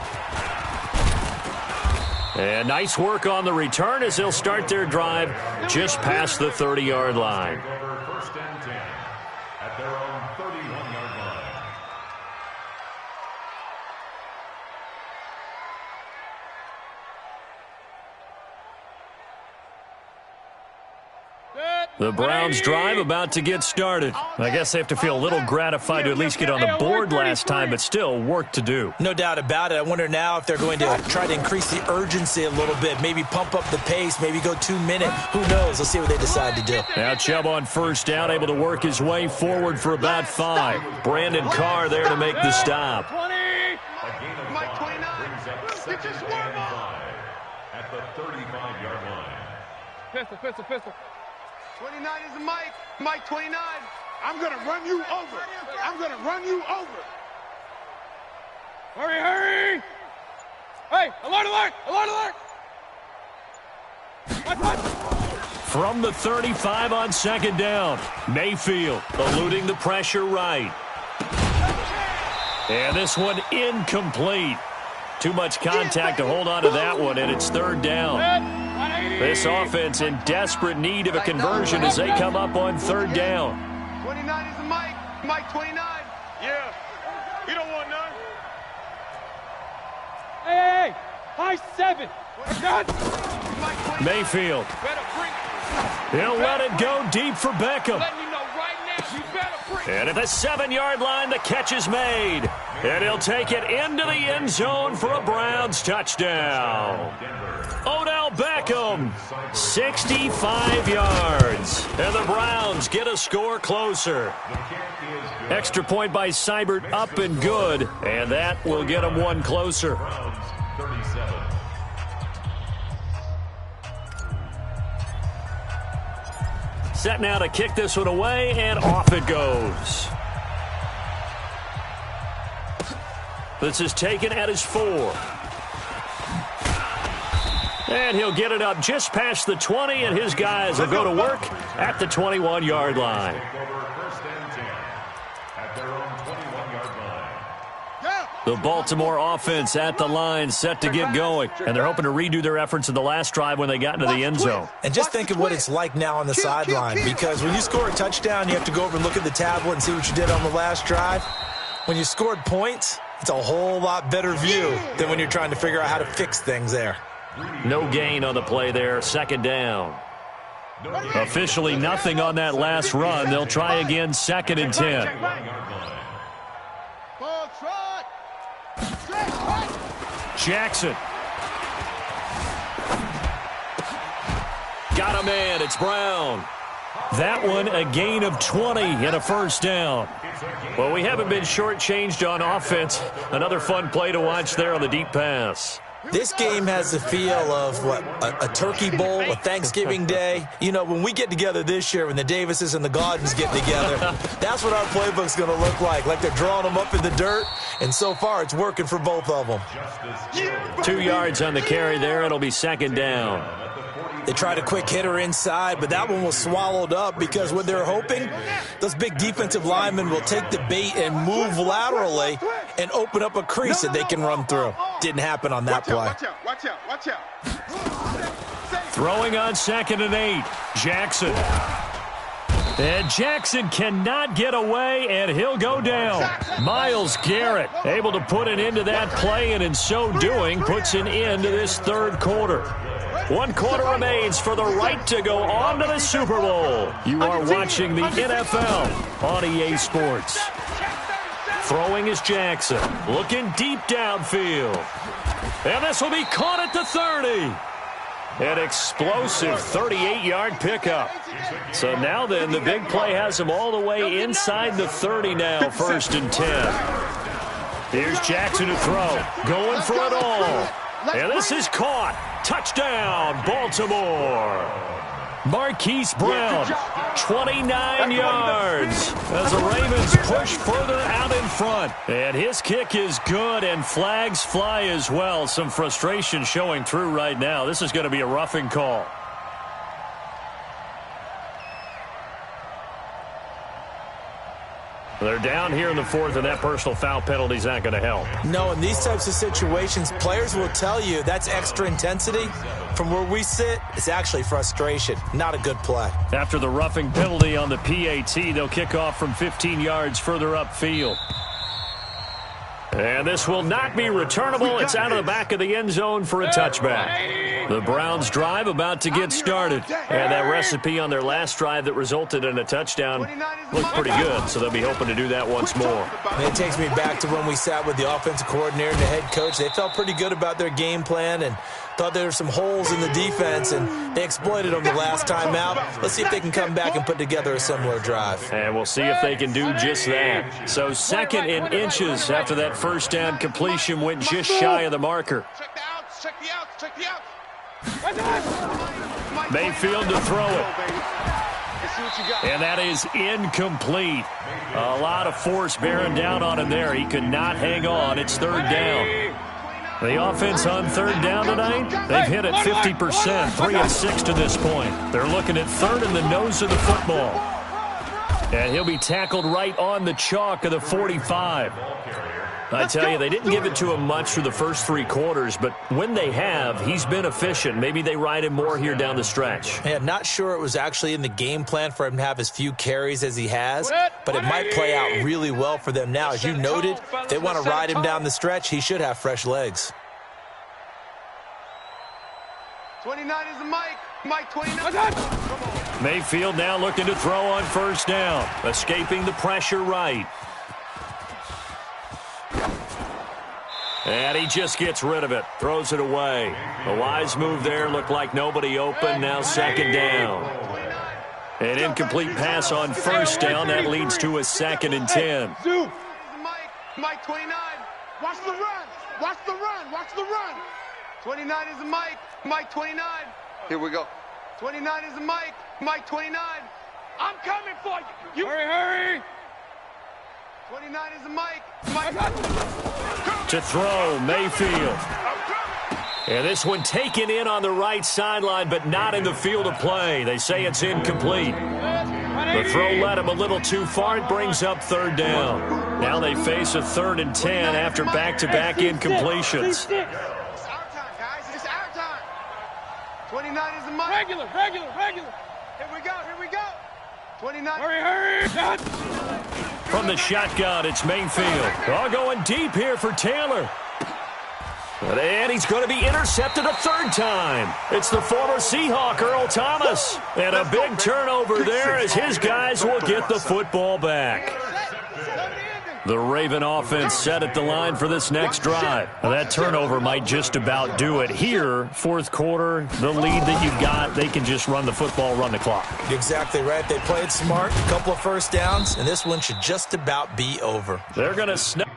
S1: And nice work on the return as they'll start their drive just past the 30-yard line.
S3: 1st and 10 at their own 31-yard line.
S1: The Browns drive about to get started. I guess they have to feel a little gratified to at least get on the board last time, but still work to do.
S4: No doubt about it. I wonder now if they're going to try to increase the urgency a little bit, maybe pump up the pace, maybe go 2-minute. Who knows? Let's see what they decide to do.
S1: Now Chubb on first down, able to work his way forward for about 5. Brandon Carr there to make the stop.
S2: 20. Mike 29. Get your swarm on.
S3: At the 35-yard line.
S5: Pistol.
S2: 29 is Mike. Mike 29. I'm going to run you over. I'm going to run you over.
S5: Hurry. Hey, alert. What?
S1: From the 35 on second down, Mayfield eluding the pressure right. And this one incomplete. Too much contact to hold on to that one, and it's 3rd down. This offense in desperate need of a conversion as they come up on 3rd down.
S2: 29 is Mike. Mike 29. Yeah. You don't want none.
S5: Hey. High 7.
S1: Mayfield He'll let it go deep for Beckham. And at the 7-yard line, the catch is made. And he'll take it into the end zone for a Browns touchdown. Odell Beckham, 65 yards. And the Browns get a score closer. Extra point by Seibert, up and good. And that will get them one closer. Set now to kick this one away, and off it goes. This is taken at his 4. And he'll get it up just past the 20, and his guys will go to work at the 21-yard line. The Baltimore offense at the line, set to get going. And they're hoping to redo their efforts in the last drive when they got into the end zone.
S4: And just think of what it's like now on the sideline, because when you score a touchdown, you have to go over and look at the tablet and see what you did on the last drive. When you scored points, it's a whole lot better view than when you're trying to figure out how to fix things there.
S1: No gain on the play there, second down. Officially nothing on that last run. They'll try again, 2nd and 10. Jackson. Got a man. It's Brown. That one a gain of 20 and a first down. Well, we haven't been shortchanged on offense. Another fun play to watch there on the deep pass.
S4: This game has the feel of, a Turkey Bowl, a Thanksgiving Day. You know, when we get together this year, when the Davises and the Gaudens get together, that's what our playbook's going to look like they're drawing them up in the dirt, and so far it's working for both of them.
S1: 2 yards on the carry there. It'll be second down.
S4: They tried a quick hitter inside, but that one was swallowed up because what they're hoping, those big defensive linemen will take the bait and move laterally and open up a crease that they can run through. Didn't happen on that play.
S2: Watch out.
S1: Throwing on 2nd and 8. Jackson. And Jackson cannot get away, and he'll go down. Myles Garrett able to put an end to that play, and in so doing, puts an end to this third quarter. 1 quarter remains for the right to go on to the Super Bowl. You are watching the NFL on EA Sports. Throwing is Jackson. Looking deep downfield. And this will be caught at the 30. An explosive 38-yard pickup. So now then, the big play has him all the way inside the 30 now, 1st and 10. Here's Jackson to throw. Going for it all. And this is caught. Touchdown, Baltimore. Marquise Brown, 29 yards as the Ravens push further out in front. And his kick is good, and flags fly as well. Some frustration showing through right now. This is going to be a roughing call. They're down here in the 4th, and that personal foul penalty is not going to help.
S4: No, in these types of situations, players will tell you that's extra intensity. From where we sit, it's actually frustration. Not a good play.
S1: After the roughing penalty on the PAT, they'll kick off from 15 yards further upfield. And this will not be returnable. It's out of the back of the end zone for a touchback. The Browns drive about to get started. And that recipe on their last drive that resulted in a touchdown looked pretty good, so they'll be hoping to do that once more.
S4: And it takes me back to when we sat with the offensive coordinator and the head coach. They felt pretty good about their game plan and thought there were some holes in the defense, and they exploited them the last time out. Let's see if they can come back and put together a similar drive.
S1: And we'll see if they can do just that. So 2nd in inches after that first down completion went just shy of the marker.
S2: Check the outs.
S1: Mayfield to throw it. And that is incomplete. A lot of force bearing down on him there. He could not hang on. It's 3rd down. The offense on 3rd down tonight, they've hit it 50%, 3 of 6 to this point. They're looking at 3rd in the nose of the football. And he'll be tackled right on the chalk of the 45. I tell you, they didn't give it to him much through the first 3 quarters, but when they have, he's been efficient. Maybe they ride him more here down the stretch.
S4: Yeah, not sure it was actually in the game plan for him to have as few carries as he has, but it might play out really well for them now. As you noted, if they want to ride him down the stretch, he should have fresh legs.
S2: 29 is the mic. Mike 29.
S1: Mayfield now looking to throw on first down. Escaping the pressure right. And he just gets rid of it. Throws it away. A wise move there. Looked like nobody open. Now second down. An incomplete pass on first down. That leads to a 2nd and 10.
S2: Mike 29. Watch the run. Watch the run. Watch the run. 29 is the Mike. Mike 29. Here we go. 29 is the Mike. Mike 29. I'm coming for you.
S5: Hurry.
S2: 29 is the Mike. Mike.
S1: To throw, Mayfield. And this one taken in on the right sideline, but not in the field of play. They say it's incomplete. The throw led him a little too far. It brings up 3rd down. Now they face a 3rd and 10 after back-to-back incompletions.
S2: It's our time, guys. It's our time. 29 is the Mike.
S5: Regular.
S2: Here we go. 29.
S5: Hurry.
S1: From the shotgun, it's Mayfield. All going deep here for Taylor. And he's going to be intercepted a 3rd time. It's the former Seahawk, Earl Thomas. And a big turnover there as his guys will get the football back. The Raven offense set at the line for this next drive. That turnover might just about do it. Here, 4th quarter, the lead that you've got, they can just run the football, run the clock.
S4: Exactly right. They played smart, a couple of first downs, and this one should just about be over.
S1: They're going to snap.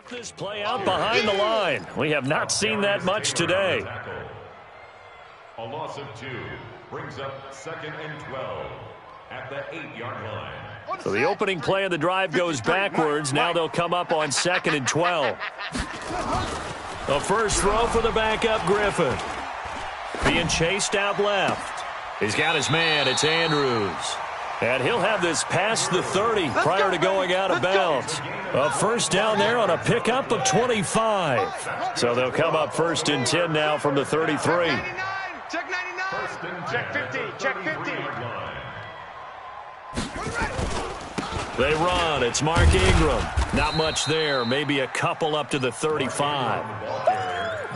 S1: This play out behind the line. We have not seen that much today.
S3: A loss of 2 brings up 2nd and 12 at the 8-yard line.
S1: So the opening play of the drive goes backwards. Now they'll come up on 2nd and 12. The first throw for the backup Griffin. Being chased out left. He's got his man. It's Andrews. And he'll have this past the 30 prior to going out of bounds. A first down there on a pickup of 25. So they'll come up 1st and 10 now from the 33.
S2: Check 99. Check 50. Check 50.
S1: They run. It's Mark Ingram. Not much there. Maybe a couple up to the 35.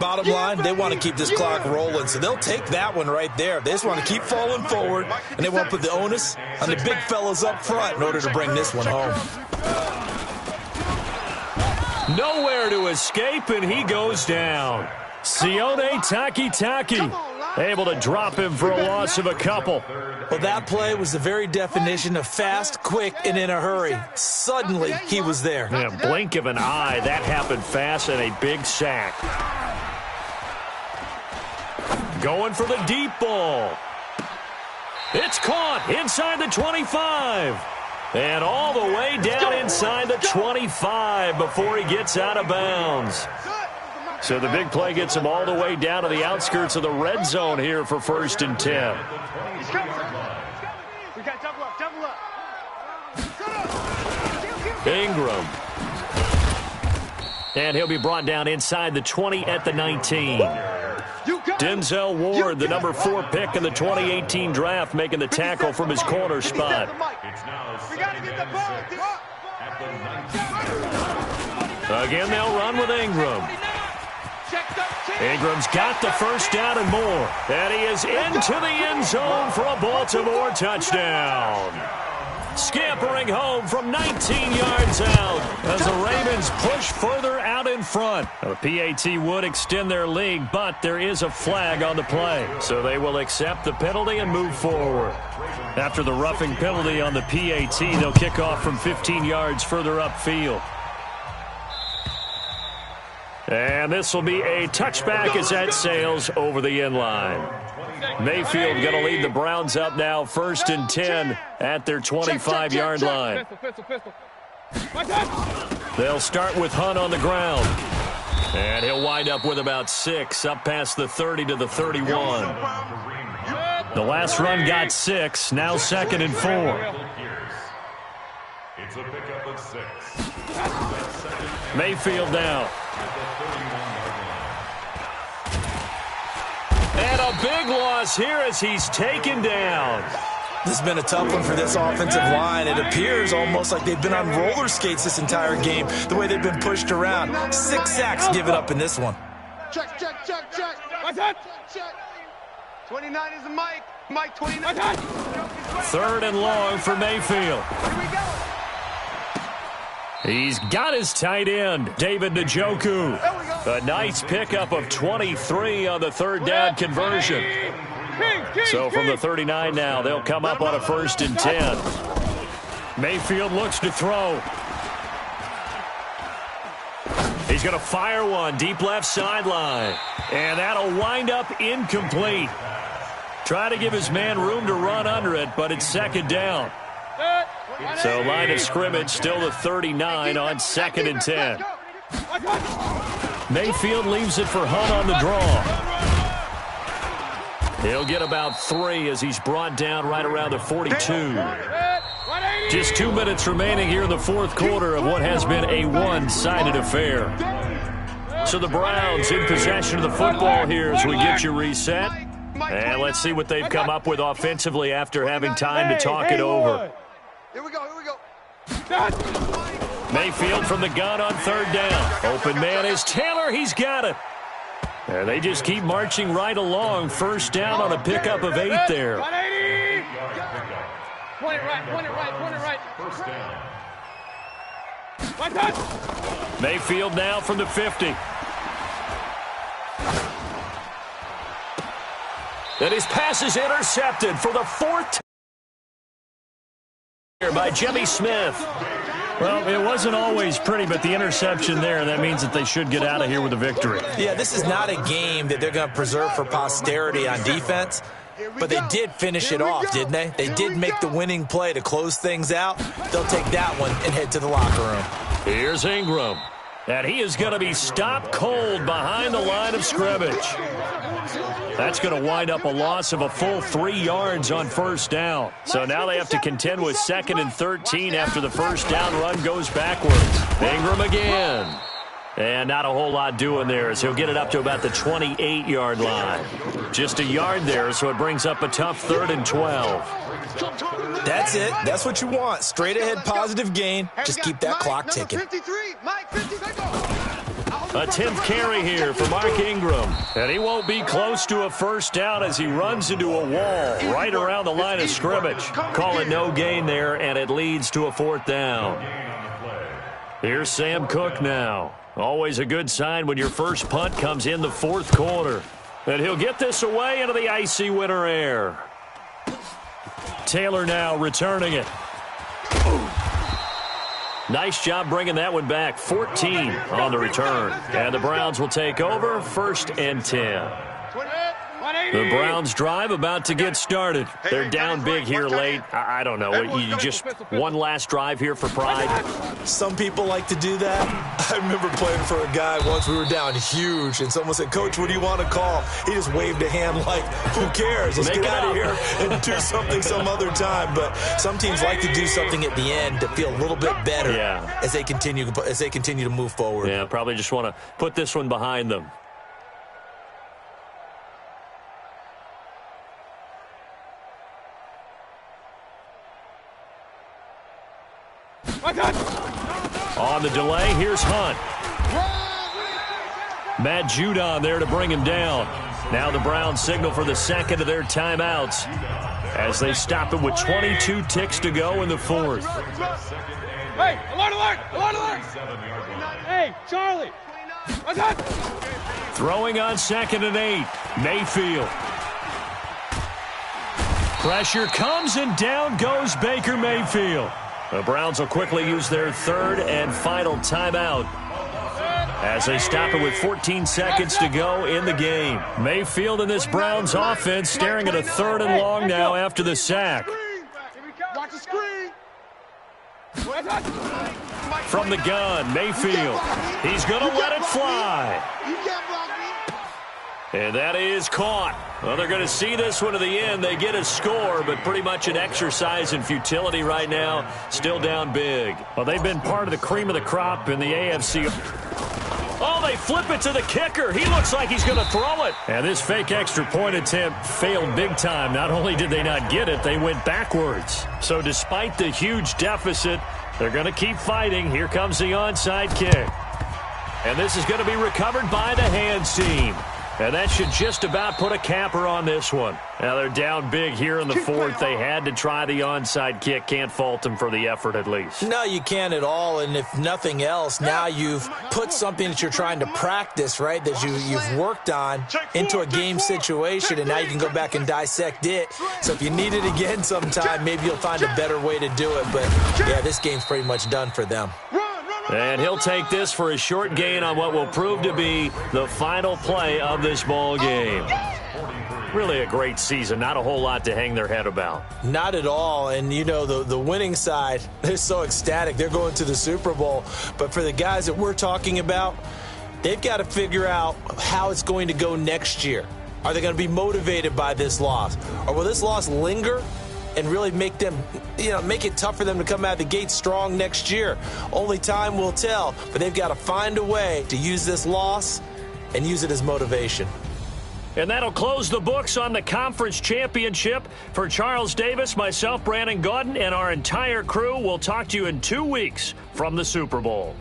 S4: Bottom line, they want to keep this clock rolling, so they'll take that one right there. They just want to keep falling forward, and they won't put the onus on the big fellas up front in order to bring this one home.
S1: Nowhere to escape, and he goes down. Sione Takitaki able to drop him for a loss of a couple.
S4: Well, that play was the very definition of fast, quick, and in a hurry. Suddenly, he was there.
S1: In a blink of an eye, that happened fast and a big sack. Going for the deep ball. It's caught inside the 25. And all the way down inside the 25 before he gets out of bounds. So the big play gets him all the way down to the outskirts of the red zone here for 1st and 10.
S2: We got double up.
S1: Ingram. And he'll be brought down inside the 20 at the 19. Denzel Ward, the number 4 pick in the 2018 draft, making the tackle from his corner spot. Again, they'll run with Ingram. Ingram's got the first down and more. And he is into the end zone for a Baltimore touchdown. Scampering home from 19 yards out as the Ravens push further out in front. The PAT would extend their lead, but there is a flag on the play. So they will accept the penalty and move forward. After the roughing penalty on the PAT, they'll kick off from 15 yards further upfield. And this will be a touchback as that sails over the end line. Mayfield going to lead the Browns up now 1st and 10 at their 25-yard line. They'll start with Hunt on the ground. And he'll wind up with about 6, up past the 30 to the 31. The last run got 6, now 2nd and 4.
S3: It's a pickup of 6.
S1: Mayfield now. And a big loss here as he's taken down.
S4: This has been a tough one for this offensive line. It appears almost like they've been on roller skates this entire game, the way they've been pushed around. 6 sacks given up in this one.
S2: Check. What's that? Check. 29 is the Mike. Mike 29.
S1: 3rd and long for Mayfield.
S2: Here we go.
S1: He's got his tight end, David Njoku. A nice pickup of 23 on the 3rd down conversion. So from the 39 now, they'll come up on a 1st and 10. Mayfield looks to throw. He's going to fire one deep left sideline. And that'll wind up incomplete. Try to give his man room to run under it, but it's 2nd down. So line of scrimmage still the 39 on 2nd and 10. Mayfield leaves it for Hunt on the draw. He'll get about 3 as he's brought down right around the 42. Just 2 minutes remaining here in the 4th quarter of what has been a one-sided affair. So the Browns in possession of the football here as we get you reset. And let's see what they've come up with offensively after having time to talk it over.
S2: Here we go.
S1: Mayfield from the gun on 3rd down. Open man is Taylor. He's got it. And they just keep marching right along. 1st down on a pickup of 8 there.
S5: 180. Point it right.
S3: 1st down.
S1: Mayfield now from the 50. And his pass is intercepted for the 4th by Jimmy Smith. Well, it wasn't always pretty, but the interception there, that means that they should get out of here with a victory.
S4: Yeah, this is not a game that they're going to preserve for posterity on defense, but they did finish it off, didn't they? They did make the winning play to close things out. They'll take that one and head to the locker room.
S1: Here's Ingram. And he is going to be stopped cold behind the line of scrimmage. That's going to wind up a loss of a full 3 yards on 1st down. So now they have to contend with 2nd and 13 after the 1st down run goes backwards. Ingram again. And not a whole lot doing there as he'll get it up to about the 28-yard line. Just a yard there, so it brings up a tough 3rd and 12.
S4: That's it. That's what you want. Straight ahead positive gain. Just keep that clock ticking.
S1: A 10th carry here for Mark Ingram. And he won't be close to a 1st down as he runs into a wall right around the line of scrimmage. Call it no gain there, and it leads to a 4th down. Here's Sam Cook now. Always a good sign when your first punt comes in the 4th quarter. And he'll get this away into the icy winter air. Taylor now returning it. Nice job bringing that one back. 14 on the return. And the Browns will take over 1st and 10. The Browns drive about to get started. They're down big here late. I don't know. You just one last drive here for pride?
S4: Some people like to do that. I remember playing for a guy once. We were down huge, and someone said, "Coach, what do you want to call?" He just waved a hand like, who cares? Let's get out of here and do something some other time. But some teams like to do something at the end to feel a little bit better as they continue to move forward.
S1: Yeah, probably just want to put this one behind them. On the delay, here's Hunt. Matt Judon there to bring him down. Now the Browns signal for the 2nd of their timeouts as they stop it with 22 ticks to go in the 4th.
S5: Hey, alert! Hey, Charlie! What's that?
S1: Throwing on 2nd and 8. Mayfield. Pressure comes and down goes Baker Mayfield. The Browns will quickly use their 3rd and final timeout as they stop it with 14 seconds to go in the game. Mayfield in this Browns offense staring at a 3rd and long now after the sack.
S2: Watch the screen.
S1: From the gun, Mayfield. He's going to let it fly.
S2: You can't block me.
S1: And that is caught. Well, they're going to see this one to the end. They get a score, but pretty much an exercise in futility right now. Still down big.
S6: Well, they've been part of the cream of the crop in the AFC.
S1: Oh, they flip it to the kicker. He looks like he's going to throw it.
S6: And this fake extra point attempt failed big time. Not only did they not get it, they went backwards.
S1: So despite the huge deficit, they're going to keep fighting. Here comes the onside kick. And this is going to be recovered by the hands team. And that should just about put a capper on this one. Now they're down big here in the fourth. They had to try the onside kick. Can't fault them for the effort at least.
S4: No, you can't at all. And if nothing else, now you've put something that you're trying to practice, right, that you've worked on into a game situation, and now you can go back and dissect it. So if you need it again sometime, maybe you'll find a better way to do it. But, yeah, this game's pretty much done for them.
S1: And he'll take this for a short gain on what will prove to be the final play of this ball game. Really a great season. Not a whole lot to hang their head about.
S4: Not at all. And, you know, the winning side, they're so ecstatic. They're going to the Super Bowl. But for the guys that we're talking about, they've got to figure out how it's going to go next year. Are they going to be motivated by this loss? Or will this loss linger and really make them, make it tough for them to come out of the gate strong next year? Only time will tell, but they've got to find a way to use this loss and use it as motivation.
S1: And that'll close the books on the conference championship. For Charles Davis, myself, Brandon Gaudin, and our entire crew, we'll talk to you in 2 weeks from the Super Bowl.